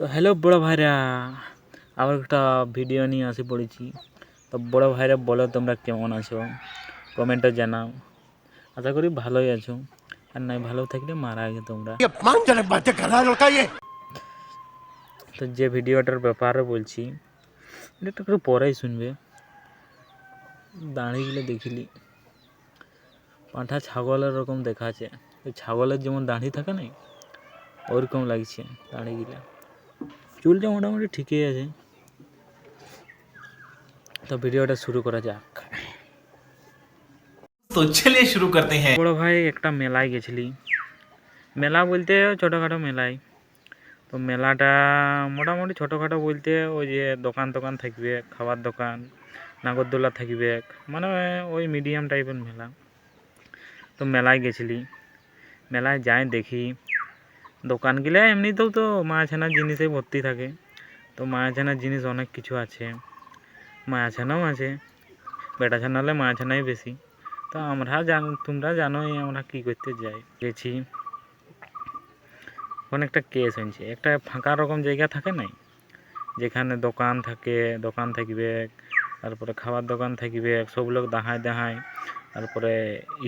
তো হ্যালো বড় ভাইরা, আবার একটা ভিডিও নিয়ে আসি পড়েছি। তো বড় ভাইরা বলো তোমরা কেমন আছো, কমেন্টে জানাও। আশা করি ভালোই আছো, আর নাই ভালো থাকলে মারা গেছো তোমরা। তো যে ভিডিওটার ব্যাপারে বলছি এটা একটু পরেই শুনবে। দাঁড়িগুলো দেখিলি পাঁঠা ছাগলের রকম দেখাচ্ছে, ওই ছাগলের যেমন দাঁড়ি থাকে না ওরকম লাগছে দাঁড়িগুলা। চুলটা মোটামুটি ঠিকই আছে। তো ভিডিওটা শুরু করা যাক। तो चलिए शुरू करते हैं। বড় ভাই একটা মেলায় গেছিলি, মেলা বলতে ছোটোখাটো মেলায়। তো মেলাটা মোটামুটি ছোটোখাটো বলতে ওই যে দোকান টোকান থাকবে, খাবার দোকান, নাগরদোলা থাকবে, মানে ওই মিডিয়াম টাইপের মেলা। তো মেলায় গেছিলি, মেলায় যাই দেখি দোকানগুলো এমনিতেও তো মায়াছানার জিনিসে ভর্তি থাকে। তো মায়াছানার জিনিস অনেক কিছু আছে, মায়াছানাও আছে, বেটা ছানালে মায়াছানাই বেশি। তো তোমরা জানোই আমরা কী করতে গেছি। ওখানে একটা কেস হয়েছে, একটা ফাঁকা রকম জায়গা থাকে নাই, যেখানে দোকান থাকে, দোকান থাকবে, তারপরে খাবার দোকান থাকবে, সব লোক দাহায় দাহায়, তারপরে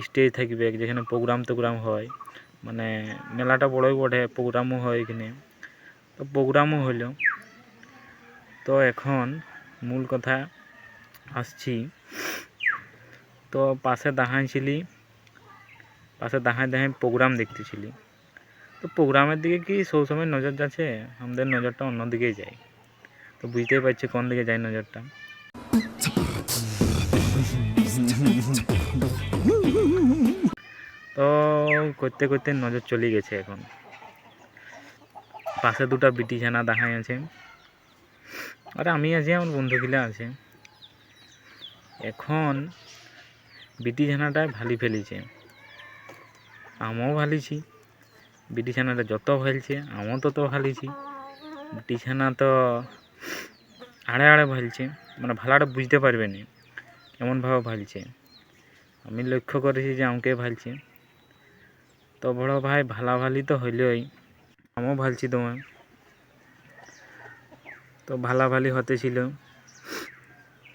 স্টেজ থাকবে যেখানে প্রোগ্রাম টোগ্রাম হয়। মানে মেলাটা বড়ই বটে, প্রোগ্রামও হয় এখানে। তো প্রোগ্রামও হইল। তো এখন মূল কথা আসছি। তো পাশে দাঁড়াইছিলি, পাশে দাঁড়ায় দাঁড়ায় প্রোগ্রাম দেখতেছিলি। তো প্রোগ্রামের দিকে কি সবসময় নজর যাচ্ছে, আমাদের নজরটা অন্যদিকেই যায়। তো বুঝতেই পারছি কোন দিকে যায় নজরটা। তো করতে করতে নজর চলে গেছে এখন পাশে দুটা বিটি ছানা দেখাই আছে, আর আমি আছি, আমার বন্ধুগুলা আছে। এখন বিটি ছানাটায় ভালি ফেলেছে, আমিও ভালিছি। বিটি ছানাটা যত ভালছে আমিও তত ভালিছি। বিটি ছানা তো আড়ে আড়ে ভালছে, মানে ভালাটা বুঝতে পারবে না এমনভাবে ভালছে। আমি লক্ষ্য করেছি যে আমাকে ভালছে। তো বড় ভাই ভালাভালি তো হইলই, আমিও ভালছি তোমায়। তো ভালাভালি হতে ছিল,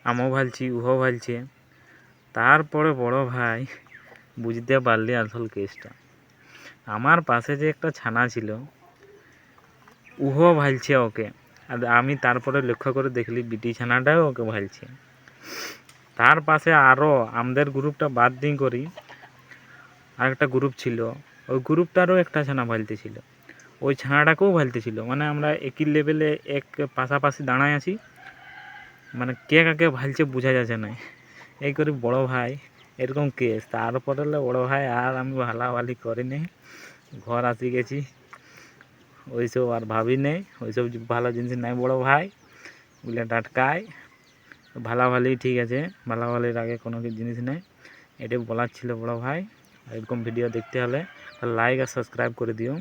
আমিও ভালছি, উহও ভালছে। তারপরে বড় ভাই বুঝতে পারলি আসল কেসটা। আমার পাশে যে একটা ছানা ছিল উহো ভালছে ওকে, আর আমি তারপরে লক্ষ্য করে দেখলি বিটি ছানাটাও ওকে ভালছে। তার পাশে আরও আমাদের গ্রুপটা বাদ দিন করি আরেকটা গ্রুপ ছিল, ওই গ্রুপটারও একটা ছানা ভালতেছিল, ওই ছানাটাকেও ভালতেছিল। মানে আমরা একই লেভেলে এক পাশাপাশি দাঁড়ায় আছি, মানে কে কাকে ভালছে বোঝা যাচ্ছে না। এই করি বড় ভাই এরকম কেস। তারপরে বড় ভাই আর আমি ভালাভালি করি নি, ঘর আসি গেছি। ওইসব আর ভাবি নেই, ওইসব ভালো জিনিস নাই বড় ভাই, ওগুলো টাটকায়। ভালাভালি ঠিক আছে, ভালাভালির আগে কোনো জিনিস নেই, এটাই বলার ছিল বড় ভাই। এরকম ভিডিও দেখতে হলে লাইক আর সাবস্ক্রাইব করে দিও।